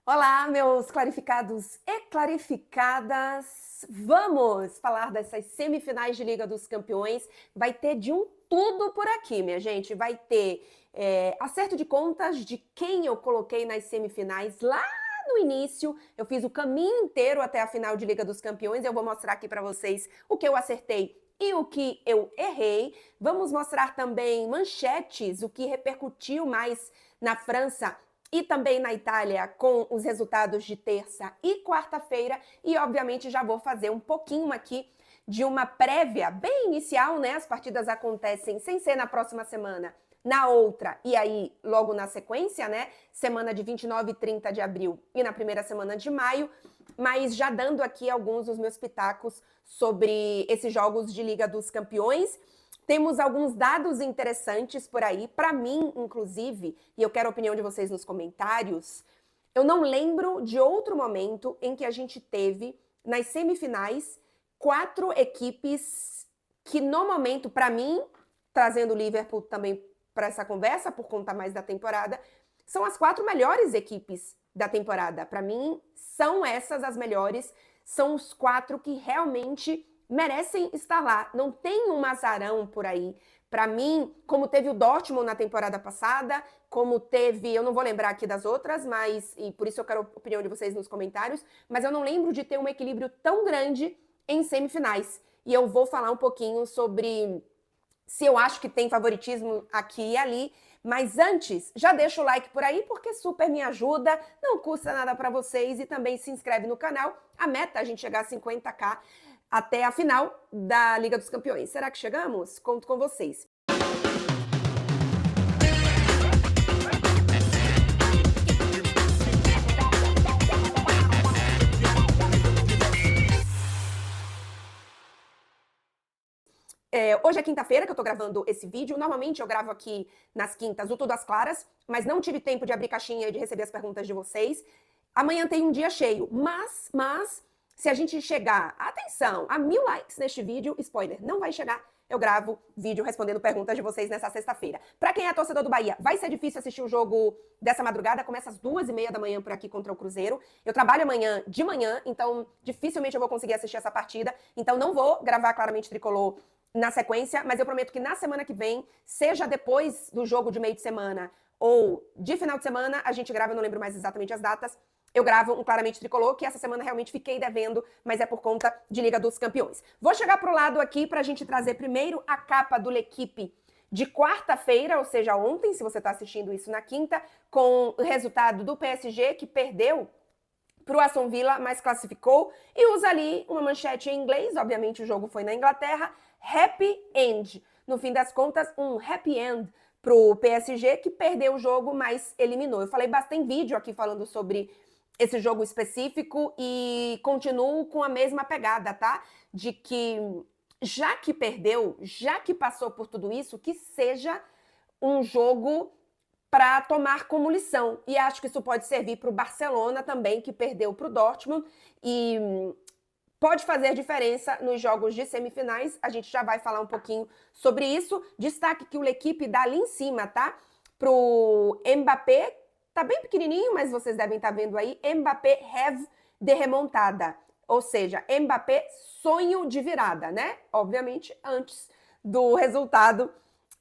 Olá, meus clarificados e clarificadas. Vamos falar dessas semifinais de Liga dos Campeões. Vai ter de um tudo por aqui, minha gente. Vai ter acerto de contas de quem eu coloquei nas semifinais lá no início. Eu fiz o caminho inteiro até a final de Liga dos Campeões. Eu vou mostrar aqui para vocês o que eu acertei e o que eu errei. Vamos mostrar também manchetes, o que repercutiu mais na França e também na Itália com os resultados de terça e quarta-feira. E, obviamente, já vou fazer um pouquinho aqui de uma prévia bem inicial, né? As partidas acontecem sem ser na próxima semana, na outra, e aí logo na sequência, né? Semana de 29 e 30 de abril e na primeira semana de maio. Mas já dando aqui alguns dos meus pitacos sobre esses jogos de Liga dos Campeões. Temos alguns dados interessantes por aí, para mim, inclusive, e eu quero a opinião de vocês nos comentários. Eu não lembro de outro momento em que a gente teve, nas semifinais, 4 equipes que, no momento, para mim, trazendo o Liverpool também para essa conversa, por conta mais da temporada, são as 4 melhores equipes da temporada. Para mim, são essas as melhores, são os 4 que realmente merecem estar lá. Não tem um azarão por aí. Para mim, como teve o Dortmund na temporada passada, como teve, eu não vou lembrar aqui das outras, mas, e por isso eu quero a opinião de vocês nos comentários, mas eu não lembro de ter um equilíbrio tão grande em semifinais. E eu vou falar um pouquinho sobre se eu acho que tem favoritismo aqui e ali. Mas antes, já deixa o like por aí, porque super me ajuda, não custa nada para vocês, e também se inscreve no canal. A meta é a gente chegar a 50k até a final da Liga dos Campeões. Será que chegamos? Conto com vocês. Hoje é quinta-feira que eu tô gravando esse vídeo. Normalmente eu gravo aqui nas quintas o Tudo às Claras, mas não tive tempo de abrir caixinha e de receber as perguntas de vocês. Amanhã tem um dia cheio, mas se a gente chegar, atenção, a 1000 likes neste vídeo, spoiler, não vai chegar, eu gravo vídeo respondendo perguntas de vocês nessa sexta-feira. Pra quem é torcedor do Bahia, vai ser difícil assistir o jogo dessa madrugada, começa às 2h30 da manhã por aqui contra o Cruzeiro. Eu trabalho amanhã de manhã, então dificilmente eu vou conseguir assistir essa partida, então não vou gravar Claramente Tricolor na sequência, mas eu prometo que na semana que vem, seja depois do jogo de meio de semana ou de final de semana, a gente grava, eu não lembro mais exatamente as datas, eu gravo um Claramente Tricolor, que essa semana realmente fiquei devendo, mas é por conta de Liga dos Campeões. Vou chegar pro lado aqui pra gente trazer primeiro a capa do L'Equipe de quarta-feira, ou seja, ontem, se você tá assistindo isso na quinta, com o resultado do PSG, que perdeu pro Aston Villa, mas classificou, e usa ali uma manchete em inglês, obviamente o jogo foi na Inglaterra, Happy End. No fim das contas, um happy end pro PSG, que perdeu o jogo, mas eliminou. Eu falei bastante vídeo aqui falando sobre esse jogo específico e continuo com a mesma pegada, tá? De que, já que perdeu, já que passou por tudo isso, que seja um jogo para tomar como lição. E acho que isso pode servir para o Barcelona também, que perdeu para o Dortmund, e pode fazer diferença nos jogos de semifinais. A gente já vai falar um pouquinho sobre isso. Destaque que o L'Equipe dá ali em cima, tá? Pro Mbappé, tá bem pequenininho, mas vocês devem estar vendo aí, Mbappé have de remontada. Ou seja, Mbappé sonho de virada, né? Obviamente, antes do resultado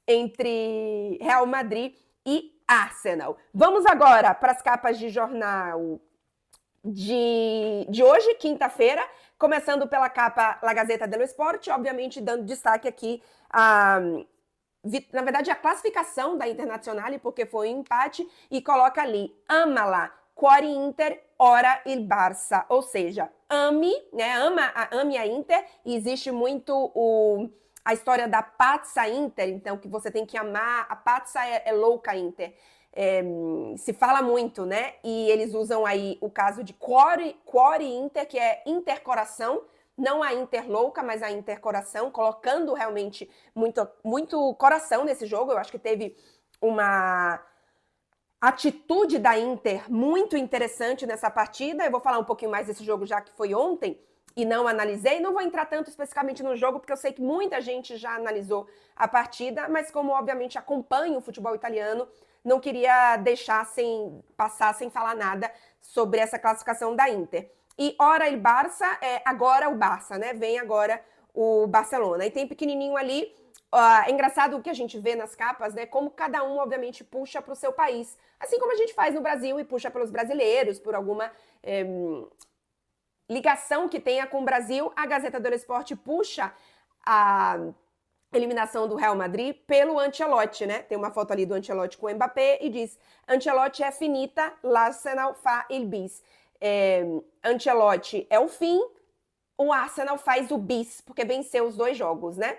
entre Real Madrid e Arsenal. Vamos agora para as capas de jornal de hoje, quinta-feira, começando pela capa La Gazzetta dello Sport, obviamente dando destaque aqui na verdade, a classificação da Internazionale, porque foi um empate, e coloca ali, amala, cuore Inter, ora il Barça, ou seja, ame, né, ame a Inter, e existe muito a história da pazza Inter, então que você tem que amar, a pazza é louca Inter, se fala muito, né, e eles usam aí o caso de cuore Inter, que é intercoração, não a Inter louca, mas a Inter coração, colocando realmente muito coração nesse jogo. Eu acho que teve uma atitude da Inter muito interessante nessa partida. Eu vou falar um pouquinho mais desse jogo já que foi ontem e não analisei. Não vou entrar tanto especificamente no jogo, porque eu sei que muita gente já analisou a partida, mas como obviamente acompanho o futebol italiano, não queria deixar passar sem falar nada sobre essa classificação da Inter. E ora o Barça, agora o Barça, né? Vem agora o Barcelona. E tem pequenininho ali. É engraçado o que a gente vê nas capas, né? Como cada um, obviamente, puxa para o seu país. Assim como a gente faz no Brasil e puxa pelos brasileiros, por alguma ligação que tenha com o Brasil. A Gazeta dello Sport puxa a eliminação do Real Madrid pelo Ancelotti, né? Tem uma foto ali do Ancelotti com o Mbappé e diz: Ancelotti é finita, l'Arsenal fa il bis. Ancelotti é o fim, o Arsenal faz o bis, porque venceu os 2 jogos, né?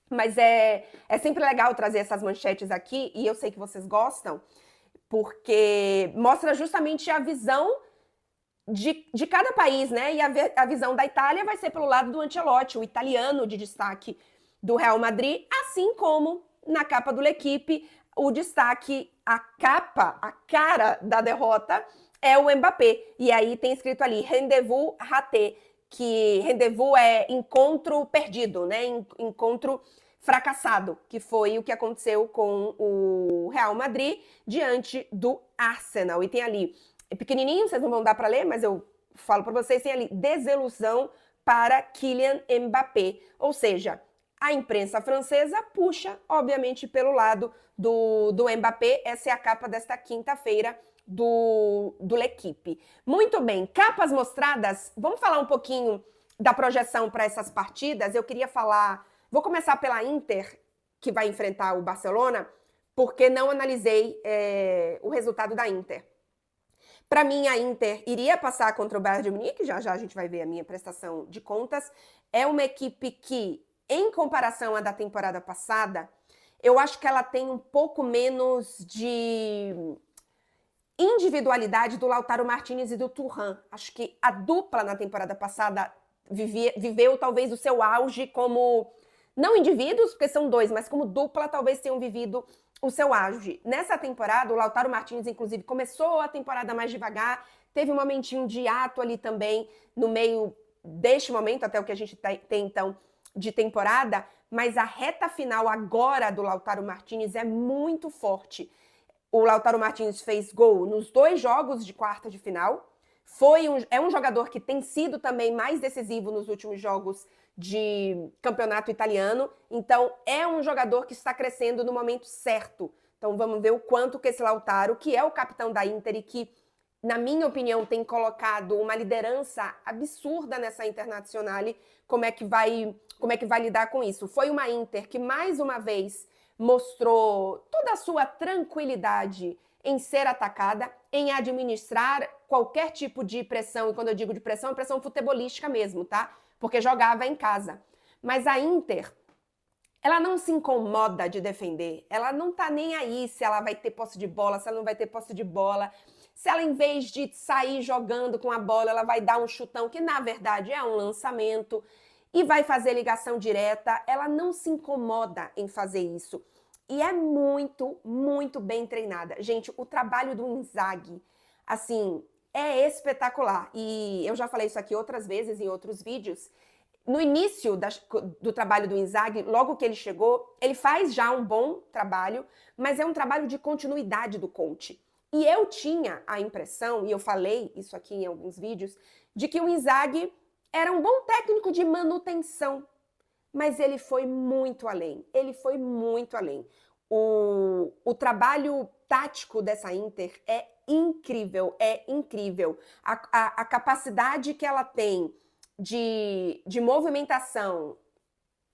Mas é sempre legal trazer essas manchetes aqui, e eu sei que vocês gostam, porque mostra justamente a visão de cada país, né? E a visão da Itália vai ser pelo lado do Ancelotti, o italiano de destaque do Real Madrid, assim como na capa do L'Equipe, o destaque, a cara da derrota é o Mbappé. E aí tem escrito ali, rendezvous raté, que rendezvous é encontro perdido, né? Encontro fracassado, que foi o que aconteceu com o Real Madrid diante do Arsenal. E tem ali, pequenininho, vocês não vão dar para ler, mas eu falo para vocês, tem ali, desilusão para Kylian Mbappé. Ou seja, a imprensa francesa puxa, obviamente, pelo lado do Mbappé. Essa é a capa desta quinta-feira do L'Equipe. Muito bem, capas mostradas. Vamos falar um pouquinho da projeção para essas partidas. Eu queria falar... Vou começar pela Inter, que vai enfrentar o Barcelona, porque não analisei o resultado da Inter. Para mim, a Inter iria passar contra o Bayern de Munique, já já a gente vai ver a minha prestação de contas. É uma equipe que, em comparação à da temporada passada, eu acho que ela tem um pouco menos de individualidade do Lautaro Martinez e do Thuram. Acho que a dupla na temporada passada viveu talvez o seu auge como, não indivíduos, porque são 2, mas como dupla talvez tenham vivido o seu auge. Nessa temporada, o Lautaro Martinez, inclusive, começou a temporada mais devagar, teve um momentinho de ato ali também, no meio deste momento, até o que a gente tem, então, de temporada, mas a reta final agora do Lautaro Martinez é muito forte. O Lautaro Martinez fez gol nos 2 jogos de quarta de final, é um jogador que tem sido também mais decisivo nos últimos jogos de campeonato italiano, então é um jogador que está crescendo no momento certo. Então vamos ver o quanto que esse Lautaro, que é o capitão da Inter e que, na minha opinião, tem colocado uma liderança absurda nessa Internazionale, como é que vai lidar com isso. Foi uma Inter que, mais uma vez, mostrou toda a sua tranquilidade em ser atacada, em administrar qualquer tipo de pressão, e quando eu digo de pressão, é pressão futebolística mesmo, tá? Porque jogava em casa. Mas a Inter, ela não se incomoda de defender, ela não tá nem aí se ela vai ter posse de bola, se ela não vai ter posse de bola, se ela, em vez de sair jogando com a bola, ela vai dar um chutão, que na verdade é um lançamento, e vai fazer ligação direta, ela não se incomoda em fazer isso. E é muito, muito bem treinada. Gente, o trabalho do Inzaghi, assim, é espetacular. E eu já falei isso aqui outras vezes em outros vídeos. No início do trabalho do Inzaghi, logo que ele chegou, ele faz já um bom trabalho, mas é um trabalho de continuidade do coach. E eu tinha a impressão, e eu falei isso aqui em alguns vídeos, de que o Inzaghi era um bom técnico de manutenção, mas ele foi muito além, O trabalho tático dessa Inter é incrível, A capacidade que ela tem de movimentação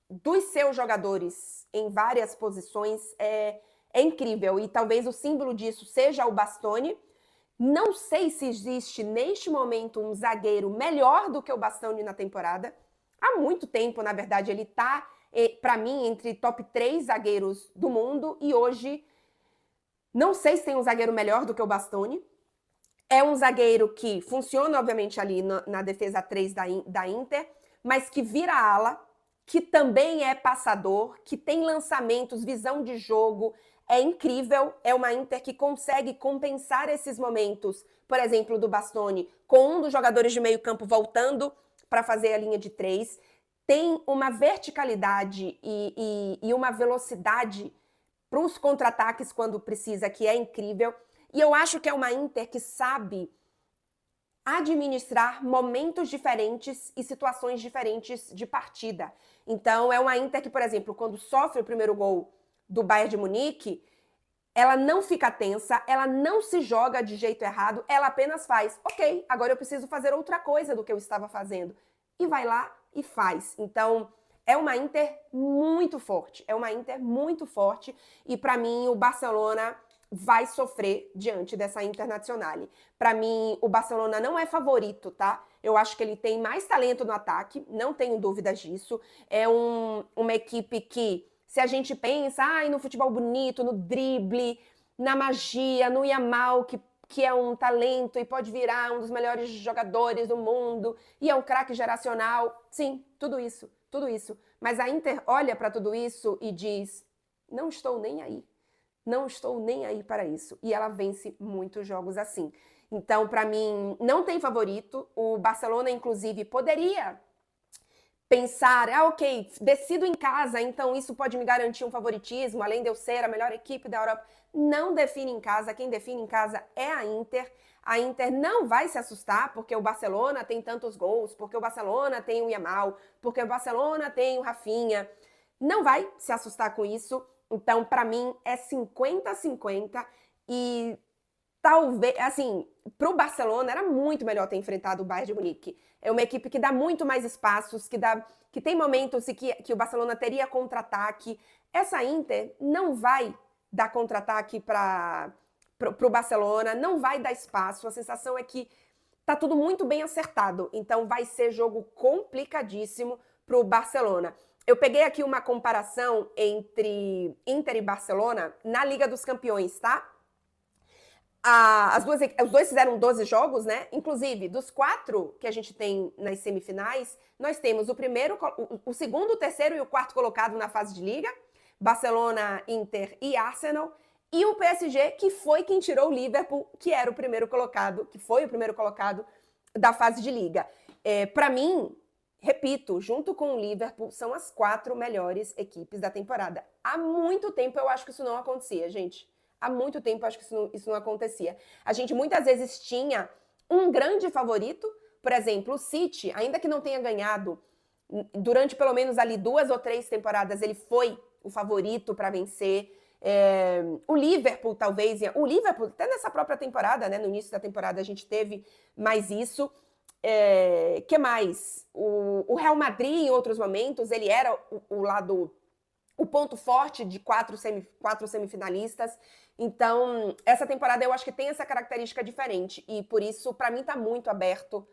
dos seus jogadores em várias posições é incrível, e talvez o símbolo disso seja o Bastoni. Não sei se existe, neste momento, um zagueiro melhor do que o Bastoni na temporada. Há muito tempo, na verdade, ele está, para mim, entre top 3 zagueiros do mundo, e hoje não sei se tem um zagueiro melhor do que o Bastoni. É um zagueiro que funciona, obviamente, ali na defesa 3 da Inter, mas que vira ala, que também é passador, que tem lançamentos, visão de jogo. É incrível, é uma Inter que consegue compensar esses momentos, por exemplo, do Bastoni, com um dos jogadores de meio campo voltando para fazer a linha de 3. Tem uma verticalidade e uma velocidade para os contra-ataques quando precisa, que é incrível. E eu acho que é uma Inter que sabe administrar momentos diferentes e situações diferentes de partida. Então, é uma Inter que, por exemplo, quando sofre o primeiro gol do Bayern de Munique, ela não fica tensa, ela não se joga de jeito errado, ela apenas faz, ok, agora eu preciso fazer outra coisa do que eu estava fazendo. E vai lá e faz. Então, é uma Inter muito forte, e para mim o Barcelona vai sofrer diante dessa Internazionale. Para mim, o Barcelona não é favorito, tá? Eu acho que ele tem mais talento no ataque, não tenho dúvidas disso. É uma equipe que, se a gente pensa no futebol bonito, no drible, na magia, no Yamal, que é um talento e pode virar um dos melhores jogadores do mundo, e é um craque geracional, sim, tudo isso, tudo isso. Mas a Inter olha para tudo isso e diz, não estou nem aí. Não estou nem aí para isso. E ela vence muitos jogos assim. Então, para mim, não tem favorito. O Barcelona, inclusive, poderia pensar, ok, decido em casa, então isso pode me garantir um favoritismo, além de eu ser a melhor equipe da Europa. Não define em casa. Quem define em casa é a Inter. A Inter não vai se assustar porque o Barcelona tem tantos gols, porque o Barcelona tem o Yamal, porque o Barcelona tem o Rafinha. Não vai se assustar com isso. Então, para mim, é 50-50 e talvez, assim, para o Barcelona era muito melhor ter enfrentado o Bayern de Munique. É uma equipe que dá muito mais espaços, que tem momentos que o Barcelona teria contra-ataque. Essa Inter não vai dar contra-ataque para o Barcelona, não vai dar espaço. A sensação é que tá tudo muito bem acertado. Então, vai ser jogo complicadíssimo para o Barcelona. Eu peguei aqui uma comparação entre Inter e Barcelona na Liga dos Campeões, tá? Os dois fizeram 12 jogos, né? Inclusive, dos 4 que a gente tem nas semifinais, nós temos o segundo, o terceiro e o quarto colocado na fase de Liga, Barcelona, Inter e Arsenal, e o PSG, que foi quem tirou o Liverpool, que foi o primeiro colocado da fase de Liga. Para mim, repito, junto com o Liverpool, são as 4 melhores equipes da temporada. Há muito tempo eu acho que isso não acontecia, gente. Há muito tempo eu acho que isso não acontecia. A gente muitas vezes tinha um grande favorito, por exemplo, o City, ainda que não tenha ganhado, durante pelo menos ali 2 ou 3 temporadas, ele foi o favorito para vencer. O Liverpool, talvez. O Liverpool, até nessa própria temporada, né, no início da temporada, a gente teve mais isso. Que mais? O Real Madrid, em outros momentos, ele era o ponto forte de 4 semifinalistas. Então, essa temporada eu acho que tem essa característica diferente. E por isso, para mim, tá muito aberto.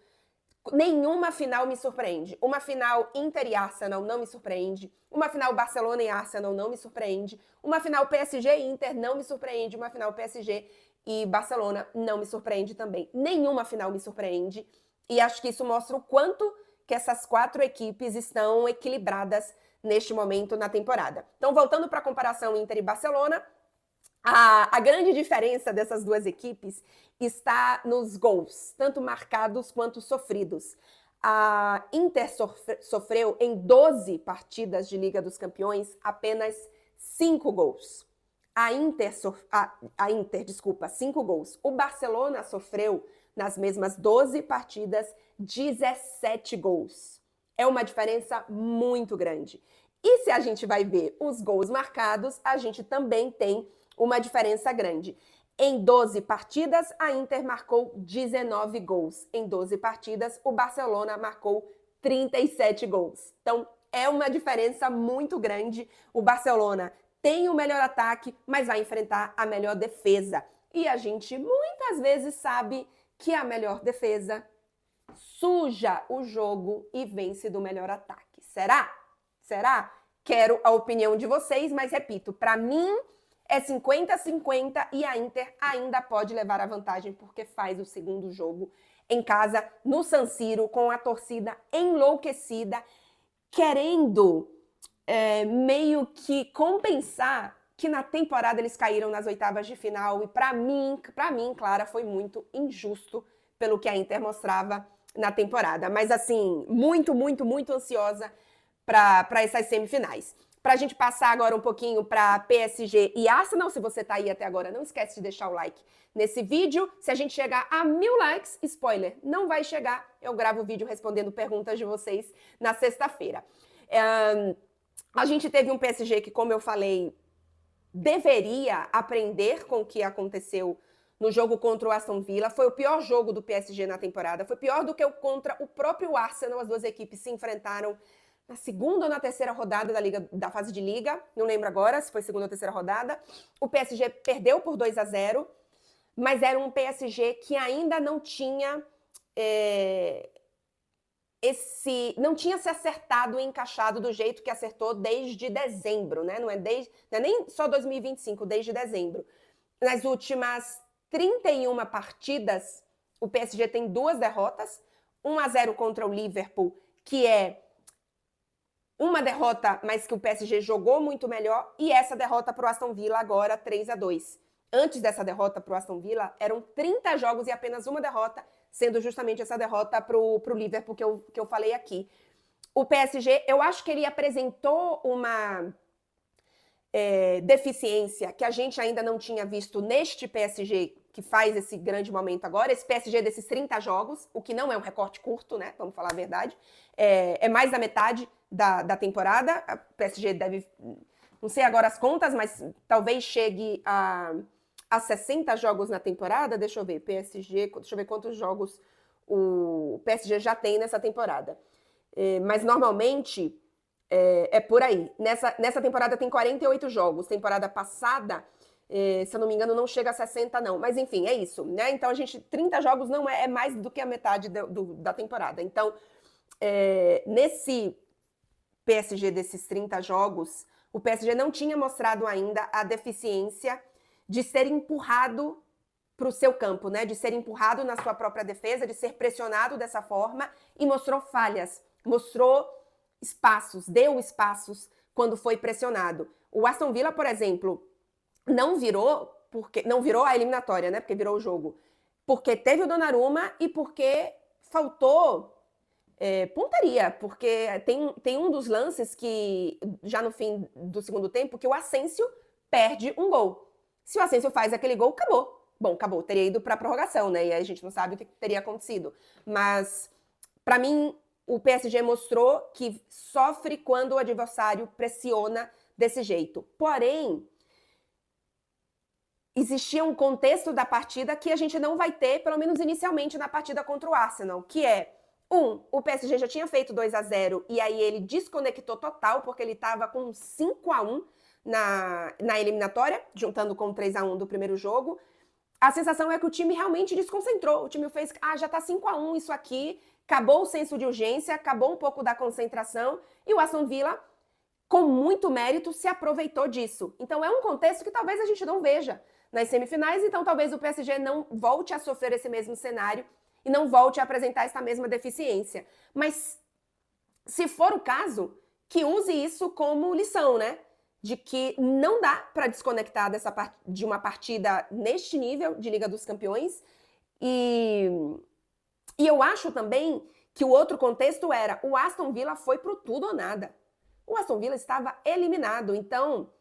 Nenhuma final me surpreende. Uma final Inter e Arsenal não me surpreende. Uma final Barcelona e Arsenal não me surpreende. Uma final PSG e Inter não me surpreende. Uma final PSG e Barcelona não me surpreende também. Nenhuma final me surpreende. E acho que isso mostra o quanto que essas 4 equipes estão equilibradas neste momento na temporada. Então, voltando para a comparação Inter e Barcelona, a grande diferença dessas 2 equipes está nos gols, tanto marcados quanto sofridos. A Inter sofreu em 12 partidas de Liga dos Campeões apenas 5 gols. A Inter, 5 gols. O Barcelona sofreu, nas mesmas 12 partidas, 17 gols. É uma diferença muito grande. E se a gente vai ver os gols marcados, a gente também tem uma diferença grande. Em 12 partidas, a Inter marcou 19 gols. Em 12 partidas, o Barcelona marcou 37 gols. Então, é uma diferença muito grande. O Barcelona tem o melhor ataque, mas vai enfrentar a melhor defesa. E a gente muitas vezes sabe que a melhor defesa suja o jogo e vence do melhor ataque. Será? Será? Quero a opinião de vocês, mas repito, para mim é 50-50 e a Inter ainda pode levar a vantagem porque faz o segundo jogo em casa, no San Siro, com a torcida enlouquecida, querendo meio que compensar que na temporada eles caíram nas oitavas de final e para mim, Clara, foi muito injusto pelo que a Inter mostrava na temporada. Mas assim, muito, muito, muito ansiosa para essas semifinais. Para a gente passar agora um pouquinho para PSG e Arsenal. Se você está aí até agora, não esquece de deixar o like nesse vídeo. Se a gente chegar a 1000 likes, spoiler, não vai chegar. Eu gravo o vídeo respondendo perguntas de vocês na sexta-feira. A gente teve um PSG que, como eu falei, deveria aprender com o que aconteceu no jogo contra o Aston Villa. Foi o pior jogo do PSG na temporada. Foi pior do que o contra o próprio Arsenal. As duas equipes se enfrentaram na segunda ou na terceira rodada da fase de liga. Não lembro agora se foi segunda ou terceira rodada. O PSG perdeu por 2-0, mas era um PSG que ainda não tinha não tinha se acertado e encaixado do jeito que acertou desde dezembro, né? Não é nem só 2025, desde dezembro. Nas últimas 31 partidas, o PSG tem 2 derrotas, 1-0 contra o Liverpool, que é uma derrota, mas que o PSG jogou muito melhor, e essa derrota para o Aston Villa agora 3-2. Antes dessa derrota para o Aston Villa, eram 30 jogos e apenas uma derrota, sendo justamente essa derrota para o Liverpool que eu falei aqui. O PSG, eu acho que ele apresentou uma deficiência que a gente ainda não tinha visto neste PSG, que faz esse grande momento agora, esse PSG desses 30 jogos, o que não é um recorte curto, né? Vamos falar a verdade. É mais da metade da temporada. A PSG deve, não sei agora as contas, mas talvez chegue a 60 jogos na temporada. Deixa eu ver, PSG, deixa eu ver quantos jogos o PSG já tem nessa temporada. Mas normalmente é por aí. Nessa temporada tem 48 jogos. Temporada passada, se eu não me engano, não chega a 60, não. Mas enfim, é isso, né? Então 30 jogos não é mais do que a metade da temporada. Então, nesse PSG desses 30 jogos, o PSG não tinha mostrado ainda a deficiência de ser empurrado para o seu campo, né? De ser empurrado na sua própria defesa, de ser pressionado dessa forma, e mostrou falhas, mostrou espaços, deu espaços quando foi pressionado. O Aston Villa, por exemplo, não virou a eliminatória, né? Porque virou o jogo. Porque teve o Donnarumma e porque faltou pontaria, porque tem um dos lances que, já no fim do segundo tempo, que o Asensio perde um gol. Se o Asensio faz aquele gol, acabou. Bom, acabou, teria ido para a prorrogação, né? E aí a gente não sabe o que teria acontecido. Mas, para mim, o PSG mostrou que sofre quando o adversário pressiona desse jeito. Porém, existia um contexto da partida que a gente não vai ter, pelo menos inicialmente, na partida contra o Arsenal, que é o PSG já tinha feito 2-0 e aí ele desconectou total, porque ele estava com 5-1 na eliminatória, juntando com o 3-1 do primeiro jogo. A sensação é que o time realmente desconcentrou. O time fez, já tá 5-1 isso aqui, acabou o senso de urgência, acabou um pouco da concentração, e o Aston Villa, com muito mérito, se aproveitou disso. Então é um contexto que talvez a gente não veja nas semifinais, então talvez o PSG não volte a sofrer esse mesmo cenário e não volte a apresentar essa mesma deficiência. Mas, se for o caso, que use isso como lição, né? De que não dá para desconectar de uma partida neste nível de Liga dos Campeões. E eu acho também que o outro contexto era o Aston Villa foi pro tudo ou nada. O Aston Villa estava eliminado, então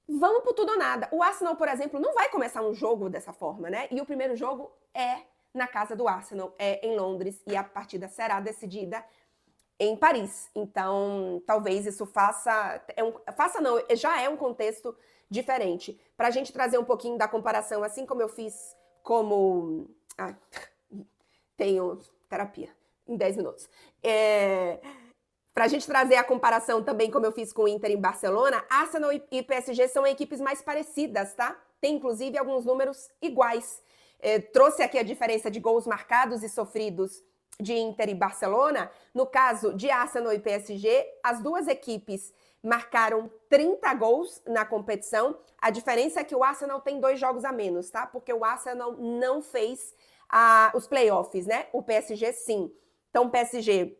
vamos pro tudo ou nada. O Arsenal, por exemplo, não vai começar um jogo dessa forma, né? E o primeiro jogo é na casa do Arsenal, é em Londres, e a partida será decidida em Paris. Então, talvez isso já é um contexto diferente. Para a gente trazer um pouquinho da comparação, assim como eu fiz tenho terapia em 10 minutos. Para a gente trazer a comparação também, como eu fiz com o Inter em Barcelona, Arsenal e PSG são equipes mais parecidas, tá? Tem, inclusive, alguns números iguais. Trouxe aqui a diferença de gols marcados e sofridos de Inter e Barcelona. No caso de Arsenal e PSG, as duas equipes marcaram 30 gols na competição. A diferença é que o Arsenal tem 2 jogos a menos, tá? Porque o Arsenal não fez os playoffs, né? O PSG sim. Então o PSG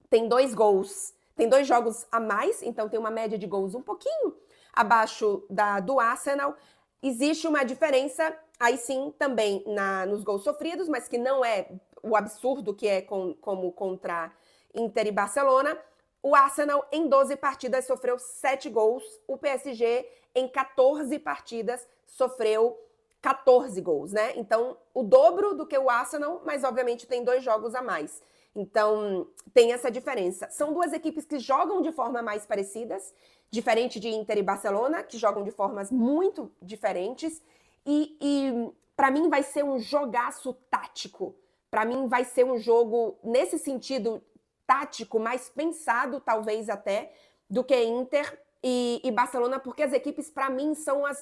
tem 2 gols, tem 2 jogos a mais, então tem uma média de gols um pouquinho abaixo do Arsenal. Existe uma diferença, aí sim, também nos gols sofridos, mas que não é o absurdo que é como contra Inter e Barcelona. O Arsenal, em 12 partidas, sofreu 7 gols. O PSG, em 14 partidas, sofreu 14 gols, né? Então, o dobro do que o Arsenal, mas obviamente tem 2 jogos a mais. Então, tem essa diferença. São duas equipes que jogam de forma mais parecidas, diferente de Inter e Barcelona, que jogam de formas muito diferentes. E para mim vai ser um jogaço tático. Para mim vai ser um jogo, nesse sentido, tático, mais pensado, talvez até, do que Inter e Barcelona, porque as equipes, para mim,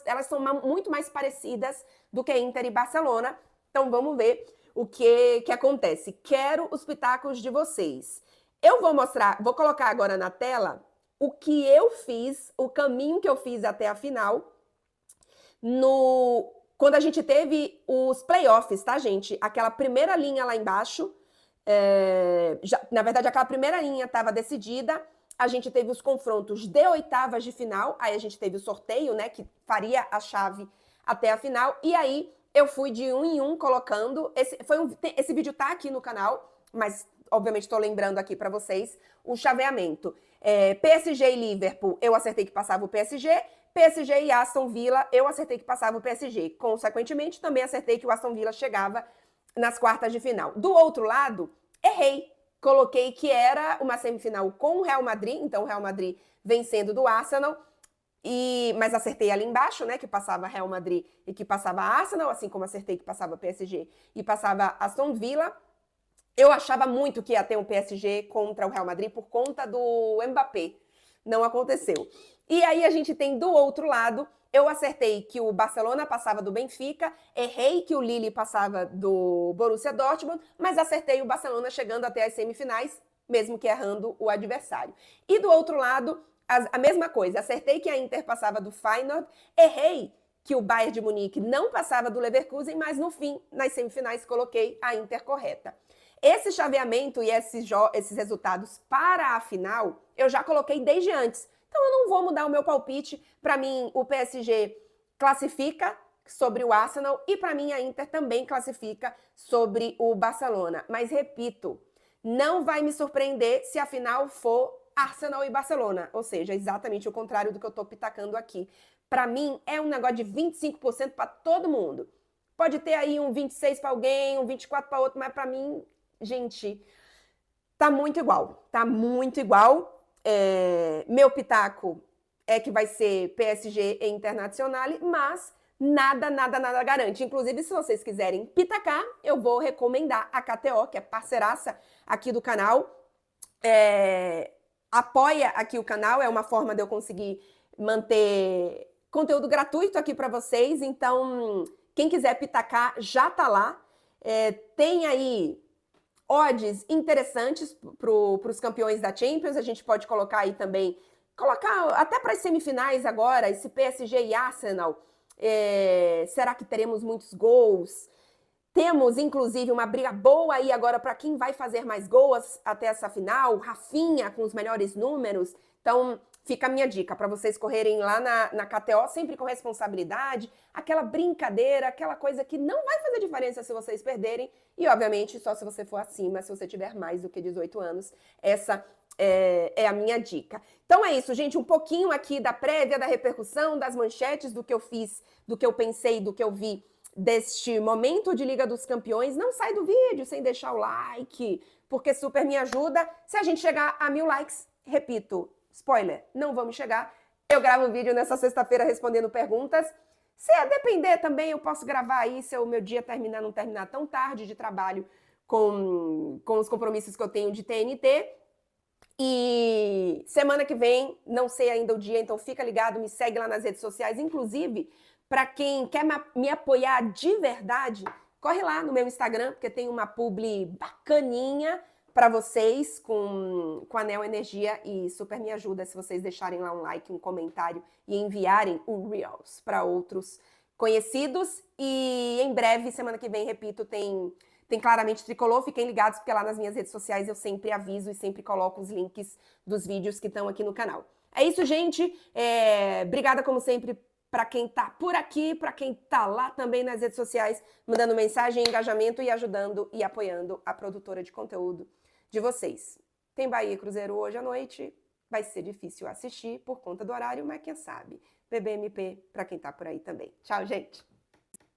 elas são muito mais parecidas do que Inter e Barcelona. Então, vamos ver o que acontece. Quero os pitacos de vocês. Eu vou colocar agora na tela o que eu fiz, o caminho que eu fiz até a final, quando a gente teve os playoffs, tá, gente? Aquela primeira linha lá embaixo, na verdade, aquela primeira linha estava decidida, a gente teve os confrontos de oitavas de final, aí a gente teve o sorteio, né, que faria a chave até a final, e aí eu fui de 1 em 1 colocando, esse vídeo tá aqui no canal, mas obviamente estou lembrando aqui para vocês o chaveamento. PSG e Liverpool, eu acertei que passava o PSG, PSG e Aston Villa, eu acertei que passava o PSG. Consequentemente, também acertei que o Aston Villa chegava nas quartas de final. Do outro lado, errei. Coloquei que era uma semifinal com o Real Madrid, então o Real Madrid vencendo do Arsenal, mas acertei ali embaixo, né, que passava Real Madrid e que passava Arsenal, assim como acertei que passava PSG e passava Aston Villa. Eu achava muito que ia ter um PSG contra o Real Madrid por conta do Mbappé. Não aconteceu. E aí a gente tem do outro lado, eu acertei que o Barcelona passava do Benfica, errei que o Lille passava do Borussia Dortmund, mas acertei o Barcelona chegando até as semifinais, mesmo que errando o adversário. E do outro lado, a mesma coisa, acertei que a Inter passava do Feyenoord, errei que o Bayern de Munique não passava do Leverkusen, mas no fim, nas semifinais, coloquei a Inter correta. Esse chaveamento e esses resultados para a final, eu já coloquei desde antes. Então, eu não vou mudar o meu palpite. Para mim, o PSG classifica sobre o Arsenal e para mim a Inter também classifica sobre o Barcelona. Mas, repito, não vai me surpreender se a final for Arsenal e Barcelona. Ou seja, exatamente o contrário do que eu estou pitacando aqui. Para mim, é um negócio de 25% para todo mundo. Pode ter aí um 26% para alguém, um 24% para outro, mas para mim, gente, tá muito igual. Tá muito igual. Meu pitaco é que vai ser PSG e Internacional, mas nada garante. Inclusive, se vocês quiserem pitacar, eu vou recomendar a KTO, que é parceiraça aqui do canal. Apoia aqui o canal, é uma forma de eu conseguir manter conteúdo gratuito aqui para vocês. Então, quem quiser pitacar, já tá lá. Tem aí odds interessantes para os campeões da Champions. A gente pode colocar aí também, até para as semifinais agora, esse PSG e Arsenal. Será que teremos muitos gols? Temos, inclusive, uma briga boa aí agora para quem vai fazer mais gols até essa final. Rafinha com os melhores números. Então, fica a minha dica para vocês correrem lá na KTO, sempre com responsabilidade, aquela brincadeira, aquela coisa que não vai fazer diferença se vocês perderem, e obviamente só se você for acima, se você tiver mais do que 18 anos, essa é a minha dica. Então é isso, gente, um pouquinho aqui da prévia, da repercussão, das manchetes, do que eu fiz, do que eu pensei, do que eu vi deste momento de Liga dos Campeões. Não sai do vídeo sem deixar o like, porque super me ajuda. Se a gente chegar a 1000 likes, repito, spoiler, não vamos chegar. Eu gravo um vídeo nessa sexta-feira respondendo perguntas. Se depender também, eu posso gravar aí se o meu dia não terminar tão tarde de trabalho com os compromissos que eu tenho de TNT. E semana que vem, não sei ainda o dia, então fica ligado, me segue lá nas redes sociais. Inclusive, para quem quer me apoiar de verdade, corre lá no meu Instagram, porque tem uma publi bacaninha para vocês com a Neo Energia e super me ajuda se vocês deixarem lá um like, um comentário e enviarem o Reels para outros conhecidos. E em breve, semana que vem, repito, tem Claramente Tricolor. Fiquem ligados, porque lá nas minhas redes sociais eu sempre aviso e sempre coloco os links dos vídeos que estão aqui no canal. É isso, gente. Obrigada, como sempre, para quem tá por aqui, para quem tá lá também nas redes sociais, mandando mensagem, engajamento e ajudando e apoiando a produtora de conteúdo de vocês. Tem Bahia e Cruzeiro hoje à noite. Vai ser difícil assistir por conta do horário, mas quem sabe. BBMP para quem tá por aí também. Tchau, gente!